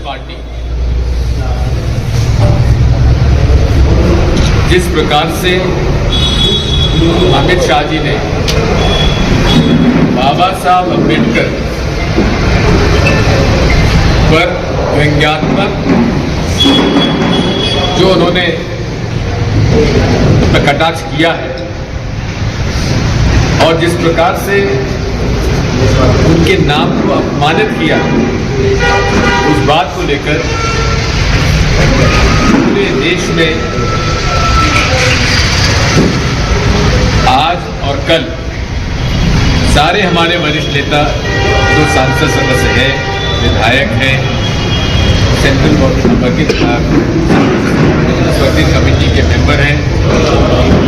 Party जिस प्रकार से अमित शाह जी ने बाबा साहब अम्बेडकर पर व्यंग्यात्मक जो उन्होंने कटाक्ष किया है और जिस प्रकार से उनके नाम को अपमानित किया, उस बात को लेकर पूरे देश में आज और कल सारे हमारे वरिष्ठ नेता जो सांसद सदस्य हैं, विधायक हैं, सेंट्रल वर्किंग कमेटी के मेंबर हैं,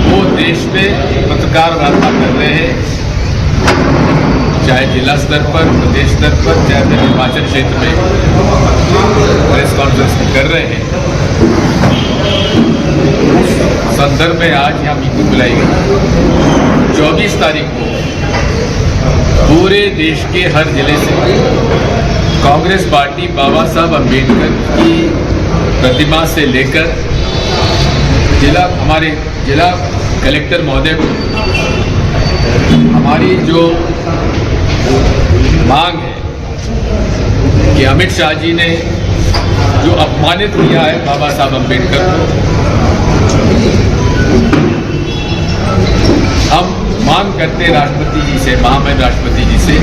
वो देश में पत्रकार वार्ता कर रहे हैं, चाहे जिला स्तर पर, प्रदेश स्तर पर, चाहे निर्वाचन क्षेत्र में प्रेस कॉन्फ्रेंस कर रहे हैं। संदर्भ में आज यहाँ मीटिंग बुलाई गई। 24 तारीख को पूरे देश के हर जिले से कांग्रेस पार्टी बाबा साहब अम्बेडकर की प्रतिमा से लेकर हमारे जिला कलेक्टर महोदय को हमारी जो मांग है कि अमित शाह जी ने जो अपमानित किया है बाबा साहब अम्बेडकर को, हम मांग करते राष्ट्रपति जी से, महामहिम राष्ट्रपति जी से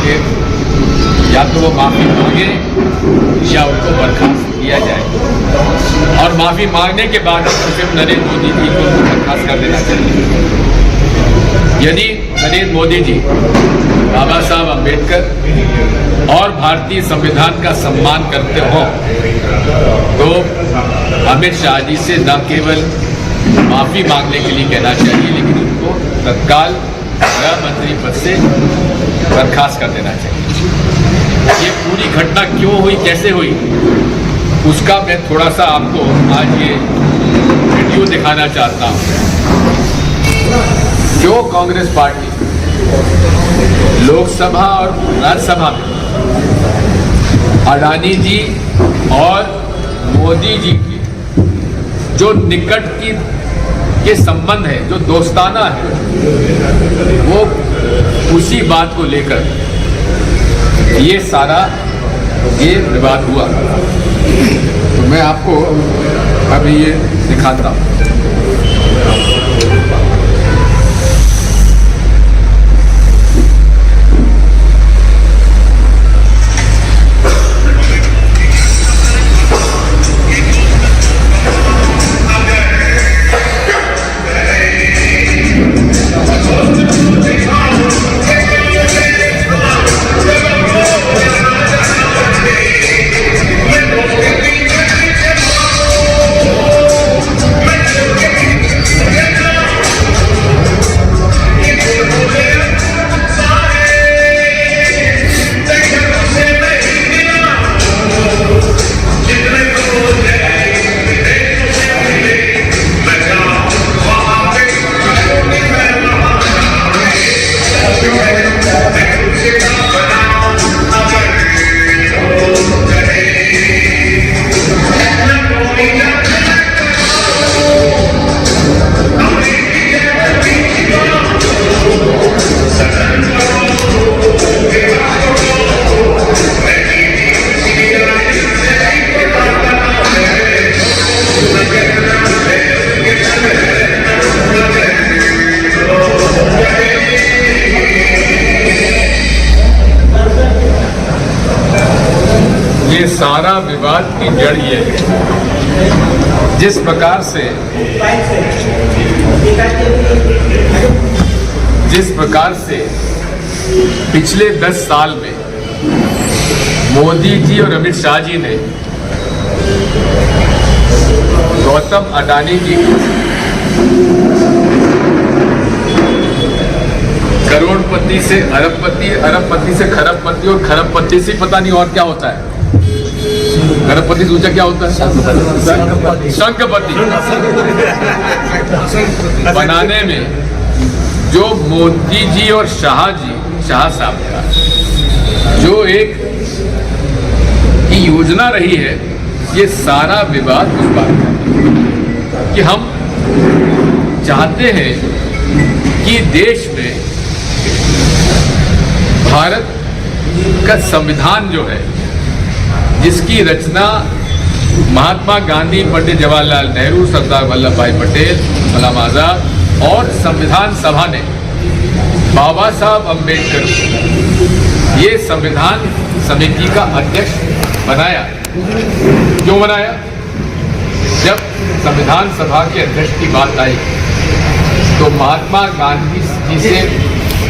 कि या तो वो माफी मांगे या उनको बर्खास्त किया जाए, और माफी मांगने के बाद सिर्फ नरेंद्र मोदी जी को बर्खास्त कर देना चाहिए। यदि नरेंद्र मोदी जी बाबा साहब अम्बेडकर और भारतीय संविधान का सम्मान करते हो तो अमित शाह जी से न केवल माफी मांगने के लिए कहना चाहिए, लेकिन उनको तत्काल गृह मंत्री पद से बर्खास्त कर देना चाहिए। ये पूरी घटना क्यों हुई, कैसे हुई, उसका मैं थोड़ा सा आपको आज ये वीडियो दिखाना चाहता हूँ। जो कांग्रेस पार्टी लोकसभा और राज्यसभा में अडानी जी और मोदी जी की जो निकट के संबंध है, जो दोस्ताना है, वो उसी बात को लेकर ये सारा विवाद हुआ। तो मैं आपको अभी ये दिखाता हूँ। ये सारा विवाद की जड़ ये है, जिस प्रकार से पिछले 10 साल में मोदी जी और अमित शाह जी ने गौतम अडानी जी को करोड़पति से अरबपति, अरबपति से खरबपति और खरबपति से पता नहीं और क्या होता है। खरबपति दूसरा क्या होता है? शंखपति बनाने में जो मोदी जी और शाह साहब का जो एक की योजना रही है, ये सारा विवाद उस बात का कि हम चाहते हैं कि देश में भारत का संविधान जो है, जिसकी रचना महात्मा गांधी, पंडित जवाहरलाल नेहरू, सरदार वल्लभ भाई पटेल, कलाम आजाद और संविधान सभा ने बाबा साहब अम्बेडकर ये संविधान समिति का अध्यक्ष बनाया। क्यों बनाया? जब संविधान सभा के अध्यक्ष की बात आई तो महात्मा गांधी जी से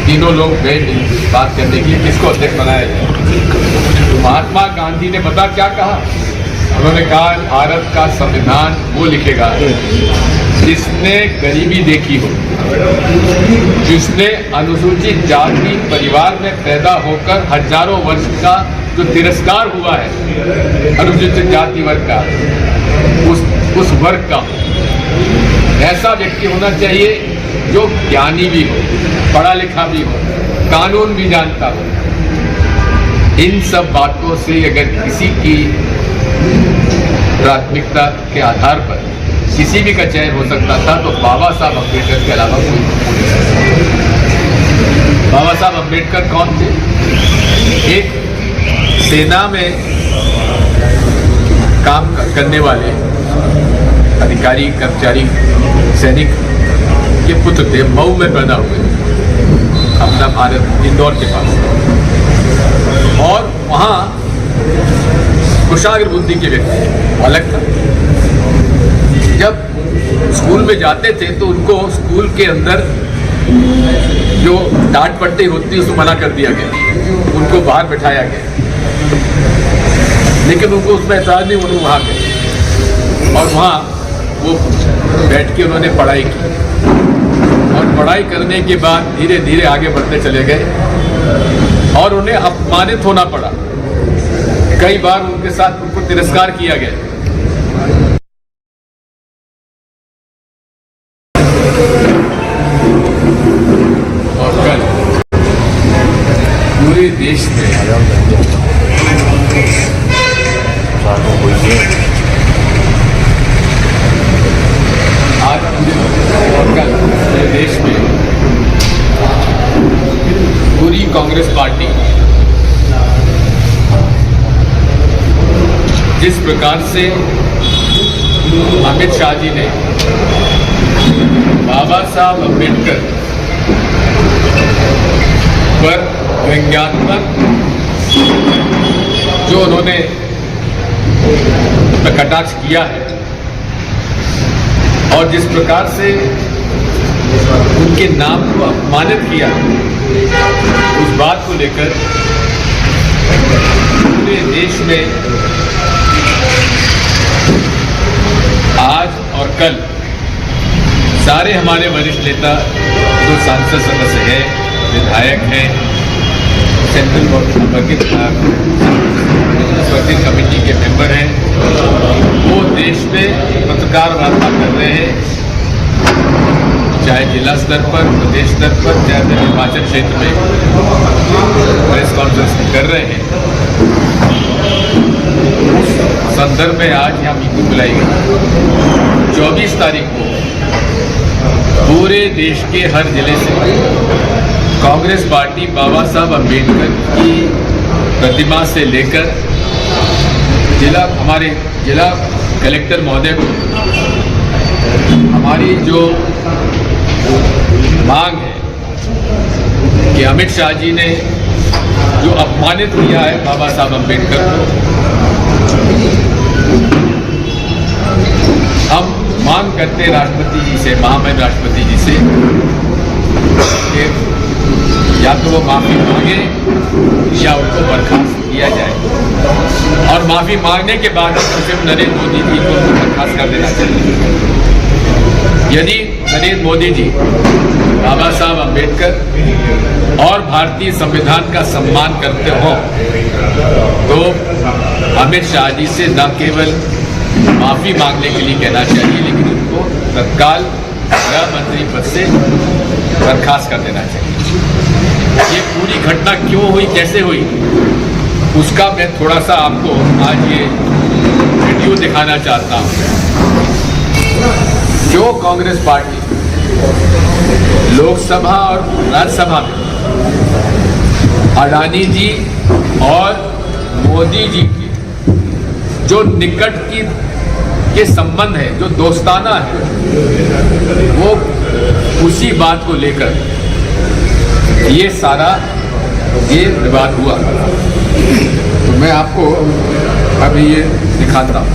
तीनों लोग गए बात करने के लिए किसको अध्यक्ष बनाया जाए। तो महात्मा गांधी ने पता क्या कहा? उन्होंने कहा भारत का संविधान वो लिखेगा जिसने गरीबी देखी हो, जिसने अनुसूचित जाति परिवार में पैदा होकर हजारों वर्ष का जो तिरस्कार हुआ है अनुसूचित जाति वर्ग का, उस वर्ग का ऐसा व्यक्ति होना चाहिए जो ज्ञानी भी हो, पढ़ा लिखा भी हो, कानून भी जानता हो। इन सब बातों से अगर किसी की प्राथमिकता के आधार पर किसी भी का चयन हो सकता था तो बाबा साहब अम्बेडकर के अलावा कोई नहीं। बाबा साहब अम्बेडकर कौन थे? एक सेना में काम करने वाले अधिकारी, कर्मचारी, सैनिक के पुत्र थे। मऊ में पैदा हुए, अपना भारत इंदौर के पास, और वहाँ कुशाग्र बुद्धि के व्यक्ति अलग था। जब स्कूल में जाते थे तो उनको स्कूल के अंदर जो डांट पट्टी होती है उसको मना कर दिया गया, उनको बाहर बिठाया गया, लेकिन उनको उसमें एतराज नहीं, उन्होंने वहाँ गए और वहाँ वो बैठ के उन्होंने पढ़ाई की और पढ़ाई करने के बाद धीरे धीरे आगे बढ़ते चले गए और उन्हें अपमानित होना पड़ा। कई बार उनके साथ उनको तिरस्कार किया गया। और कल पूरे देश में आज और कल पूरे देश में पूरी कांग्रेस पार्टी जिस प्रकार से अमित शाह जी ने बाबा साहब अम्बेडकर पर व्यंग्यात्मक जो उन्होंने कटाक्ष किया है और जिस प्रकार से उनके नाम को अपमानित किया, उस बात को लेकर पूरे देश में आज और कल सारे हमारे वरिष्ठ नेता जो सांसद सदस्य हैं, विधायक हैं, सेंट्रल वर्किंग कमेटी के मेंबर हैं, वो देश में पत्रकार वार्ता कर रहे हैं, चाहे जिला स्तर पर, प्रदेश स्तर पर, चाहे निर्वाचन क्षेत्र में प्रेस कॉन्फ्रेंस कर रहे हैं। उस संदर्भ में आज यहाँ मीटिंग बुलाई गई। 24 तारीख को पूरे देश के हर जिले से कांग्रेस पार्टी बाबा साहब अम्बेडकर की प्रतिमा से लेकर हमारे जिला कलेक्टर महोदय को हमारी जो मांग है कि अमित शाह जी ने जो अपमानित किया है बाबा साहब अम्बेडकर को, हम मांग करते राष्ट्रपति जी से, महामहिम राष्ट्रपति जी से कि या तो वो माफी मांगे या उनको बर्खास्त किया जाए, और माफी मांगने के बाद सिर्फ नरेंद्र मोदी जी को बर्खास्त कर देना चाहिए। यदि नरेंद्र मोदी जी बाबा साहब अम्बेडकर और भारतीय संविधान का सम्मान करते हो तो अमित शाह जी से न केवल माफी मांगने के लिए कहना चाहिए, लेकिन उनको तत्काल गृह मंत्री पद से बर्खास्त कर देना चाहिए। ये पूरी घटना क्यों हुई, कैसे हुई, उसका मैं थोड़ा सा आपको आज ये वीडियो दिखाना चाहता हूँ। जो कांग्रेस पार्टी लोकसभा और राज्यसभा में अडानी जी और मोदी जी की जो निकट के संबंध है, जो दोस्ताना है, वो उसी बात को लेकर ये सारा विवाद हुआ। तो मैं आपको अभी ये दिखाता हूँ।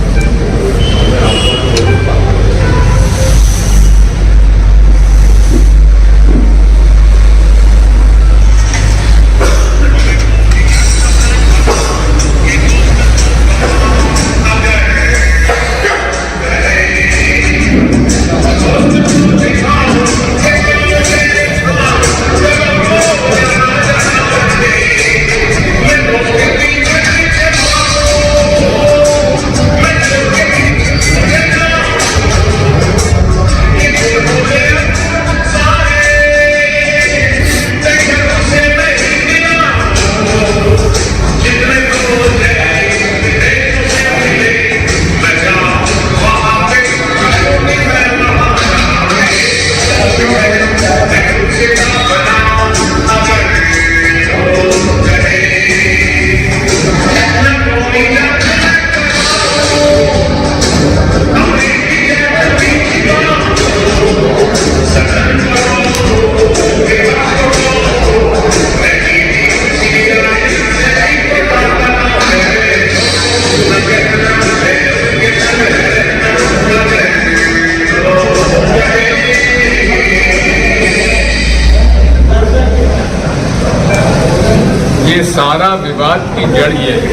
ये सारा विवाद की जड़ ये है,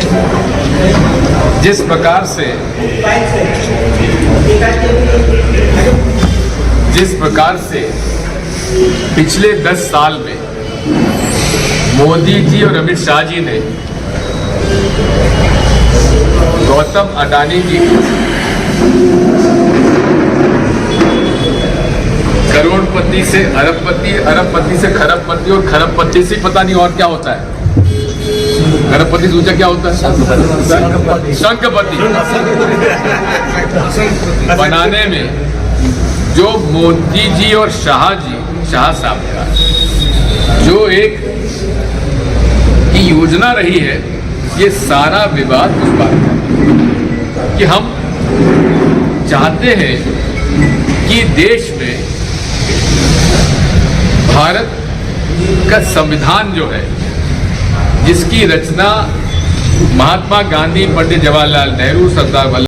जिस प्रकार से पिछले 10 साल में मोदी जी और अमित शाह जी ने गौतम अडानी जी को करोड़पति से अरबपति, अरबपति से खरबपति और खरबपति से पता नहीं और क्या होता है। खरबपति दूसरा क्या होता है? शंखपति बनाने में जो मोदी जी और शाह साहब का जो एक की योजना रही है, ये सारा विवाद उस बात का कि हम चाहते हैं कि देश में भारत का संविधान जो है, जिसकी रचना महात्मा गांधी, पंडित जवाहरलाल नेहरू, सरदार